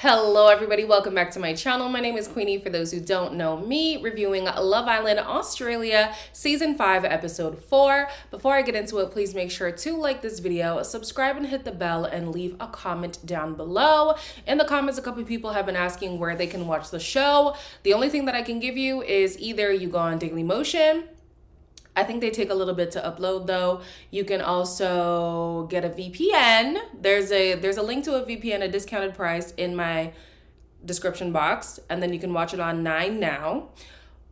Hello everybody, welcome back to my channel. My name is Queenie, for those who don't know me, reviewing Love Island Australia Season 5, Episode 4. Before I get into it, please make sure to like this video, subscribe and hit the bell, and leave a comment down below. In the comments, a couple of people have been asking where they can watch the show. The only thing that I can give you is either you go on Dailymotion. I think they take a little bit to upload though. You can also get a VPN. There's a link to a VPN, a discounted price, in my description box, and then you can watch it on 9 Now.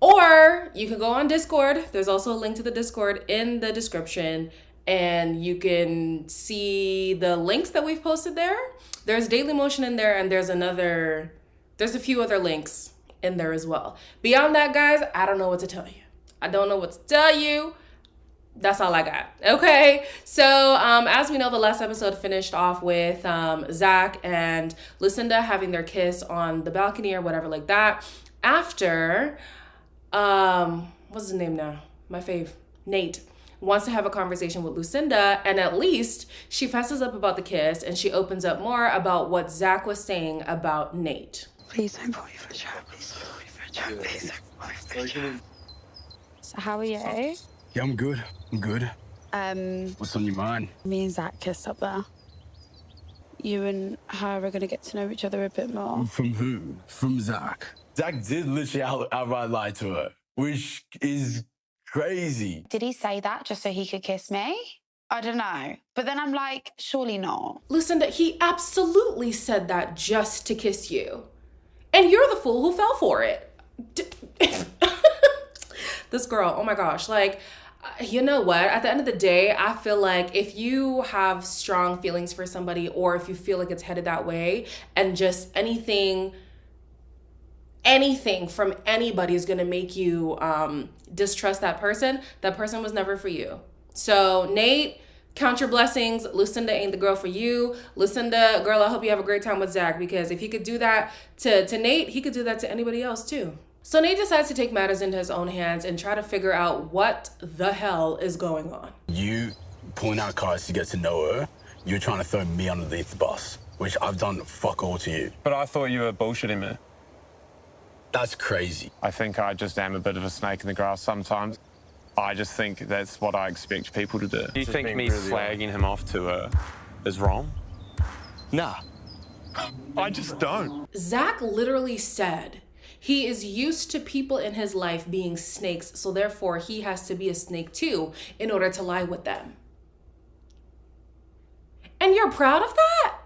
Or you can go on Discord. There's also a link to the Discord in the description, and you can see the links that we've posted there. There's Dailymotion in there, and there's a few other links in there as well. Beyond that, guys, I don't know what to tell you. I don't know what to tell you. That's all I got. Okay. So as we know, the last episode finished off with Zach and Lucinda having their kiss on the balcony or whatever like that. After, what's his name now? My fave, Nate, wants to have a conversation with Lucinda, and at least she fesses up about the kiss and she opens up more about what Zach was saying about Nate. Please don't put me for a chat. Please don't put me for a chat. Please don't put me for a chat. So how are you? Yeah, I'm good. What's on your mind? Me and Zach kissed up there. You and her are gonna get to know each other a bit more. From who? From Zach. Zach did literally outright lie to her, which is crazy. Did he say that just so he could kiss me? I don't know. But then I'm like, surely not. Lucinda, he absolutely said that just to kiss you. And you're the fool who fell for it. This girl, oh my gosh, like, you know what? At the end of the day, I feel like if you have strong feelings for somebody, or if you feel like it's headed that way, and just anything from anybody is gonna make you distrust that person was never for you. So Nate, count your blessings. Lucinda ain't the girl for you. Lucinda, girl, I hope you have a great time with Zach, because if he could do that to Nate, he could do that to anybody else too. So Nate decides to take matters into his own hands and try to figure out what the hell is going on. You pulling out cards to get to know her, you're trying to throw me underneath the bus, which I've done fuck all to you. But I thought you were bullshitting me. That's crazy. I think I just am a bit of a snake in the grass sometimes. I just think that's what I expect people to do. Do you think me flagging him off to her is wrong? Nah. I just don't. Zach literally said he is used to people in his life being snakes, so therefore he has to be a snake too in order to lie with them. And you're proud of that?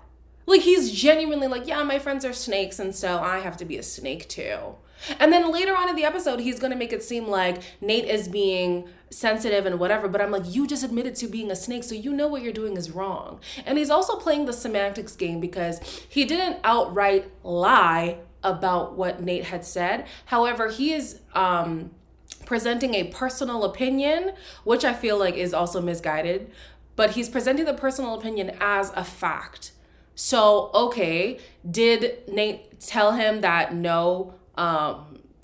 Like, he's genuinely like, yeah, my friends are snakes, and so I have to be a snake too. And then later on in the episode, he's gonna make it seem like Nate is being sensitive and whatever, but I'm like, you just admitted to being a snake, so you know what you're doing is wrong. And he's also playing the semantics game, because he didn't outright lie about what Nate had said. However, he is presenting a personal opinion, which I feel like is also misguided, but he's presenting the personal opinion as a fact. So, okay, did Nate tell him that no,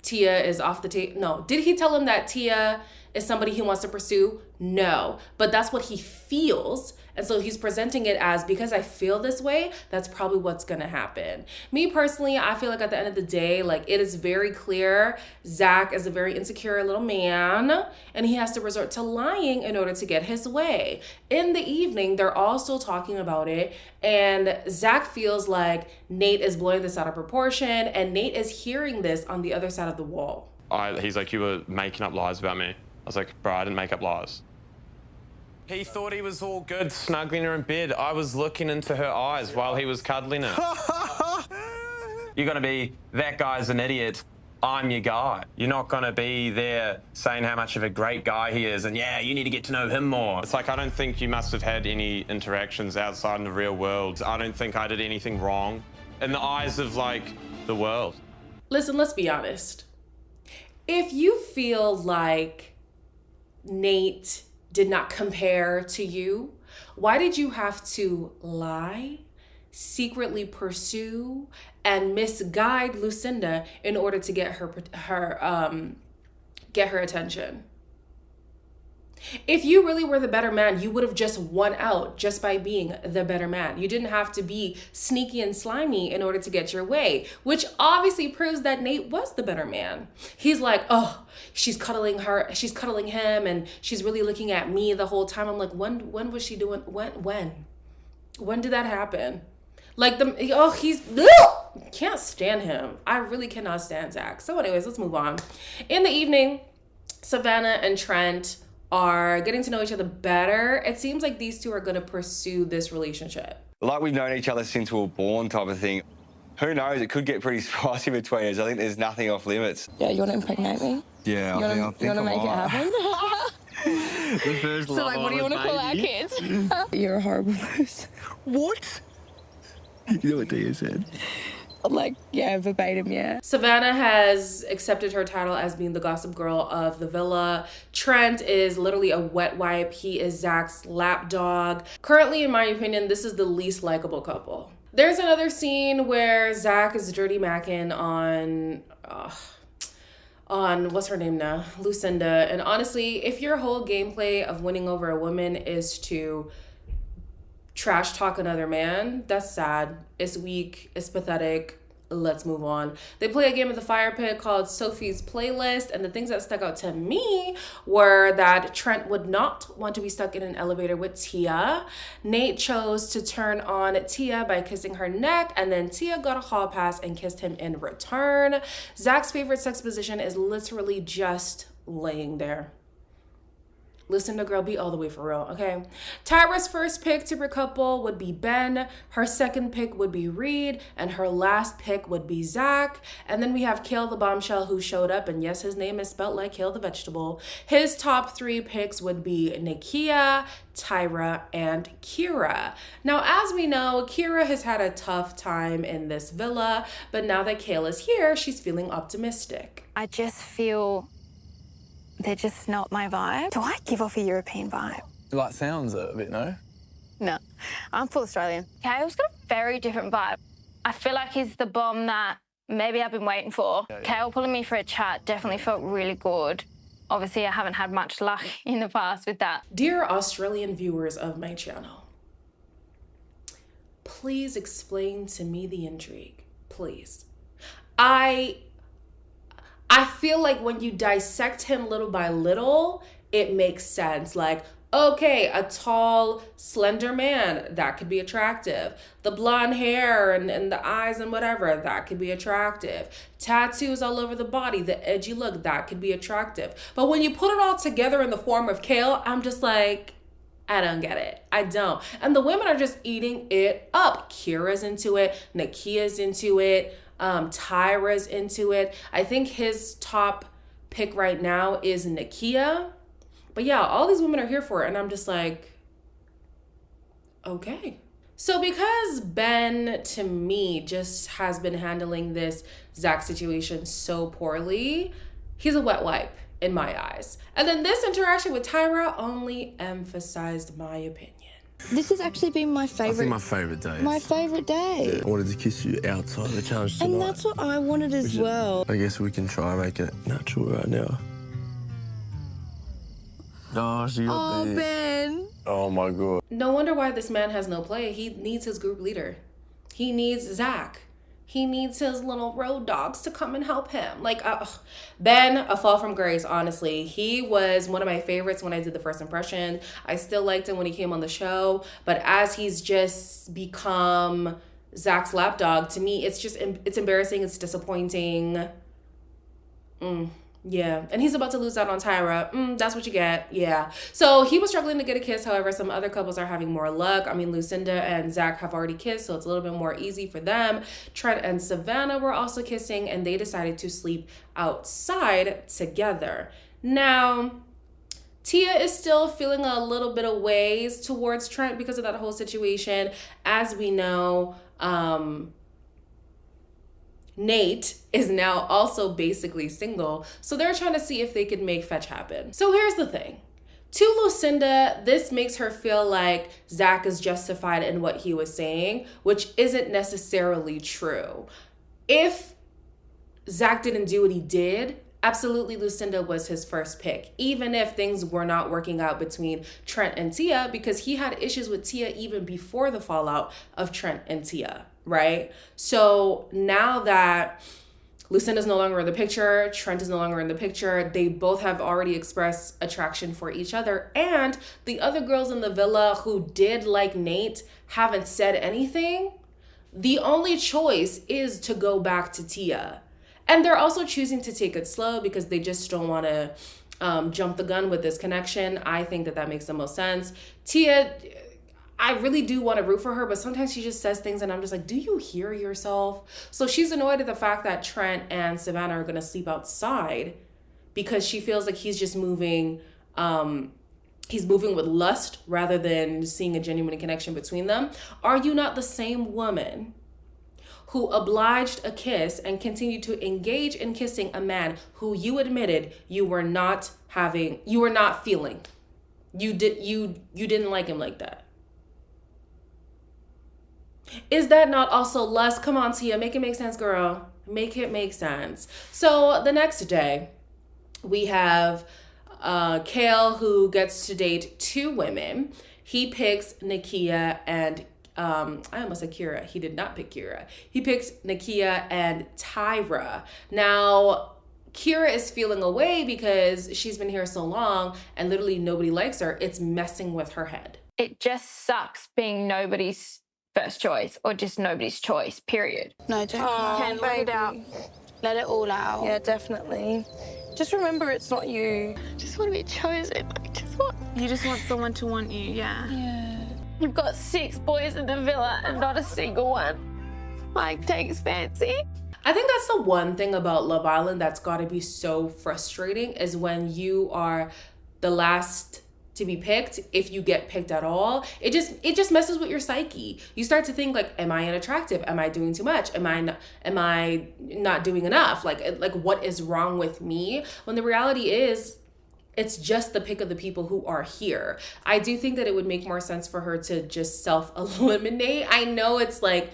Tia is off the table? No. Did he tell him that Tia is somebody he wants to pursue? No. But that's what he feels. And so he's presenting it as, because I feel this way, that's probably what's gonna happen. Me personally, I feel like at the end of the day, like, it is very clear Zach is a very insecure little man, and he has to resort to lying in order to get his way. In the evening, they're all still talking about it, and Zach feels like Nate is blowing this out of proportion, and Nate is hearing this on the other side of the wall. He's like, you were making up lies about me. I was like, bro, I didn't make up lies. He thought he was all good snuggling her in bed. I was looking into her eyes while he was cuddling her. You're gonna be, that guy's an idiot, I'm your guy. You're not gonna be there saying how much of a great guy he is and yeah, you need to get to know him more. It's like, I don't think you must have had any interactions outside in the real world. I don't think I did anything wrong in the eyes of, like, the world. Listen, let's be honest. If you feel like Nate did not compare to you, why did you have to lie, secretly pursue, and misguide Lucinda in order to get her attention? If you really were the better man, you would have just won out just by being the better man. You didn't have to be sneaky and slimy in order to get your way, which obviously proves that Nate was the better man. He's like, oh, she's cuddling him, and she's really looking at me the whole time. I'm like, when was she doing, when did that happen? Like can't stand him. I really cannot stand Zach. So anyways, let's move on. In the evening, Savannah and Trent are getting to know each other better. It seems like these two are going to pursue this relationship. Like we've known each other since we were born type of thing. Who knows? It could get pretty spicy between us. I think there's nothing off limits. Yeah, you want to impregnate me? Yeah, You want to make it happen? The first So, like, what do you want to call our kids? You're a horrible person. What? You know what Dia said? Like, yeah, verbatim, yeah. Savannah has accepted her title as being the gossip girl of the villa. Trent is literally a wet wipe. He is Zach's lapdog. Currently, in my opinion, this is the least likable couple. There's another scene where Zach is dirty macking on what's her name now? Lucinda. And honestly, if your whole gameplay of winning over a woman is to trash talk another man, that's sad. It's weak. It's pathetic. Let's move on. They play a game of the fire pit called Sophie's Playlist, and the things that stuck out to me were that Trent would not want to be stuck in an elevator with Tia. Nate chose to turn on Tia by kissing her neck, and then Tia got a hall pass and kissed him in return. Zach's favorite sex position is literally just laying there. Listen to girl, be all the way for real, okay? Tyra's first pick to her couple would be Ben. Her second pick would be Reed. And her last pick would be Zach. And then we have Kale the bombshell who showed up. And yes, his name is spelled like Kale the vegetable. His top three picks would be Nakia, Tyra, and Kira. Now, as we know, Kira has had a tough time in this villa. But now that Kale is here, she's feeling optimistic. I just feel they're just not my vibe. Do I give off a European vibe? Like sounds a bit, no? No, I'm full Australian. Kale's got a very different vibe. I feel like he's the bomb that maybe I've been waiting for. Kale pulling me for a chat definitely felt really good. Obviously, I haven't had much luck in the past with that. Dear Australian viewers of my channel, please explain to me the intrigue, please. I feel like when you dissect him little by little, it makes sense. Like, okay, a tall, slender man, that could be attractive. The blonde hair and the eyes and whatever, that could be attractive. Tattoos all over the body, the edgy look, that could be attractive. But when you put it all together in the form of Kale, I'm just like, I don't get it. I don't. And the women are just eating it up. Kira's into it. Nakia's into it. Tyra's into it. I think his top pick right now is Nakia. But yeah, all these women are here for it. And I'm just like, okay. So because Ben, to me, just has been handling this Zach situation so poorly, he's a wet wipe in my eyes. And then this interaction with Tyra only emphasized my opinion. This has actually been my I favourite. think my favourite day. My favourite day. I wanted to kiss you outside the challenge tonight. And that's what I wanted as well. I guess we can try and make it natural right now. Oh, she got Oh, big. Ben. Oh my God. No wonder why this man has no play. He needs his group leader. He needs Zach. He needs his little road dogs to come and help him. Like, Ben, a fall from grace, honestly. He was one of my favorites when I did the first impression. I still liked him when he came on the show. But as he's just become Zach's lapdog, to me, it's embarrassing. It's disappointing. Yeah, and he's about to lose out on Tyra. That's what you get. Yeah. So he was struggling to get a kiss. However, some other couples are having more luck. I mean, Lucinda and Zach have already kissed, so it's a little bit more easy for them. Trent and Savannah were also kissing, and they decided to sleep outside together. Now, Tia is still feeling a little bit of ways towards Trent because of that whole situation. As we know, Nate is now also basically single, so they're trying to see if they could make fetch happen. So here's the thing. To Lucinda, this makes her feel like Zach is justified in what he was saying, which isn't necessarily true. If Zach didn't do what he did, absolutely Lucinda was his first pick, even if things were not working out between Trent and Tia, because he had issues with Tia even before the fallout of Trent and Tia, right? So now that Lucinda's no longer in the picture, Trent is no longer in the picture, they both have already expressed attraction for each other, and the other girls in the villa who did like Nate haven't said anything. The only choice is to go back to Tia. And they're also choosing to take it slow because they just don't want to jump the gun with this connection. I think that makes the most sense. Tia, I really do want to root for her, but sometimes she just says things and I'm just like, do you hear yourself? So she's annoyed at the fact that Trent and Savannah are going to sleep outside because she feels like he's just moving, he's moving with lust rather than seeing a genuine connection between them. Are you not the same woman who obliged a kiss and continued to engage in kissing a man who you admitted you were not feeling? You didn't like him like that. Is that not also lust? Come on, Tia, make it make sense, girl. Make it make sense. So the next day, we have Kale, who gets to date 2 women. He picks Nakia and I almost said Kira. He did not pick Kira. He picked Nakia and Tyra. Now, Kira is feeling away because she's been here so long and literally nobody likes her. It's messing with her head. It just sucks being nobody's first choice or just nobody's choice, period. No, don't. Let it out. Let it all out. Yeah, definitely. Just remember it's not you. Just want to be chosen. You just want someone to want you, yeah. Yeah. You've got 6 boys in the villa and not a single one like takes fancy. I think that's the one thing about Love Island that's got to be so frustrating is when you are the last to be picked, if you get picked at all, it just messes with your psyche. You start to think like, am I unattractive? Am I doing too much? Am I not doing enough? Like what is wrong with me? When the reality is, it's just the pick of the people who are here. I do think that it would make more sense for her to just self-eliminate. I know it's like,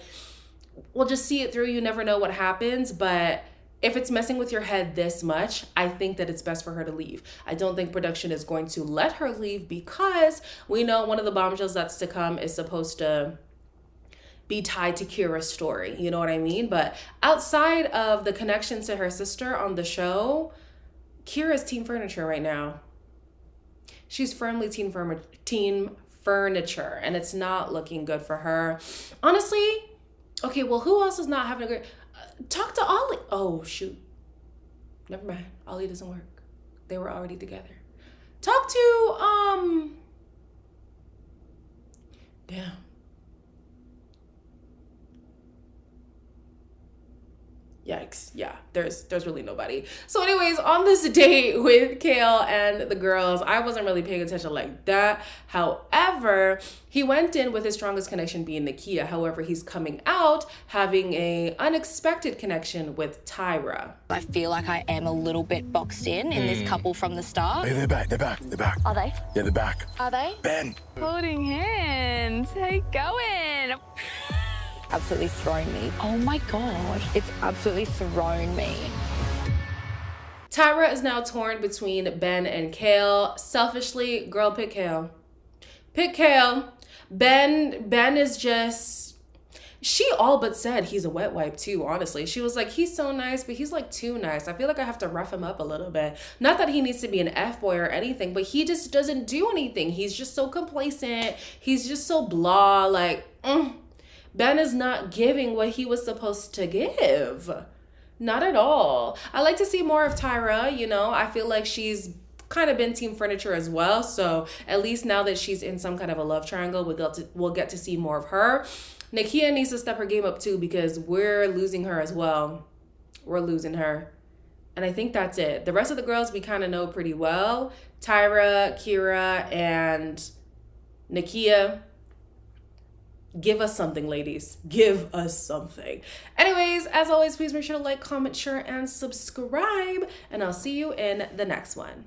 we'll just see it through. You never know what happens, but if it's messing with your head this much, I think that it's best for her to leave. I don't think production is going to let her leave because we know one of the bombshells that's to come is supposed to be tied to Kira's story. You know what I mean? But outside of the connection to her sister on the show, Kira's team furniture right now. She's firmly team furniture, and it's not looking good for her. Honestly, okay, well, who else is not having a great... talk to Ollie. Oh, shoot. Never mind. Ollie doesn't work. They were already together. Talk to, damn. Yikes. Yeah, there's really nobody. So anyways, on this date with Kale and the girls, I wasn't really paying attention like that. However, he went in with his strongest connection being Nakia. However, he's coming out having a unexpected connection with Tyra. I feel like I am a little bit boxed in this couple from the start. Hey, they're back. Are they? Yeah, they're back. Are they? Ben. Holding hands. Hey, going. Absolutely thrown me. Oh my gosh. It's absolutely thrown me. Tyra is now torn between Ben and Kale. Selfishly, girl, pick Kale. Pick Kale. Ben is just... She all but said he's a wet wipe too, honestly. She was like, he's so nice, but he's like too nice. I feel like I have to rough him up a little bit. Not that he needs to be an F-boy or anything, but he just doesn't do anything. He's just so complacent. He's just so blah, like, Ben is not giving what he was supposed to give. Not at all. I like to see more of Tyra, you know. I feel like she's kind of been team furniture as well. So at least now that she's in some kind of a love triangle, we'll get to see more of her. Nakia needs to step her game up too because we're losing her as well. We're losing her. And I think that's it. The rest of the girls we kind of know pretty well. Tyra, Kira, and Nakia. Give us something, ladies. Give us something. Anyways, as always, please make sure to like, comment, share, and subscribe. And I'll see you in the next one.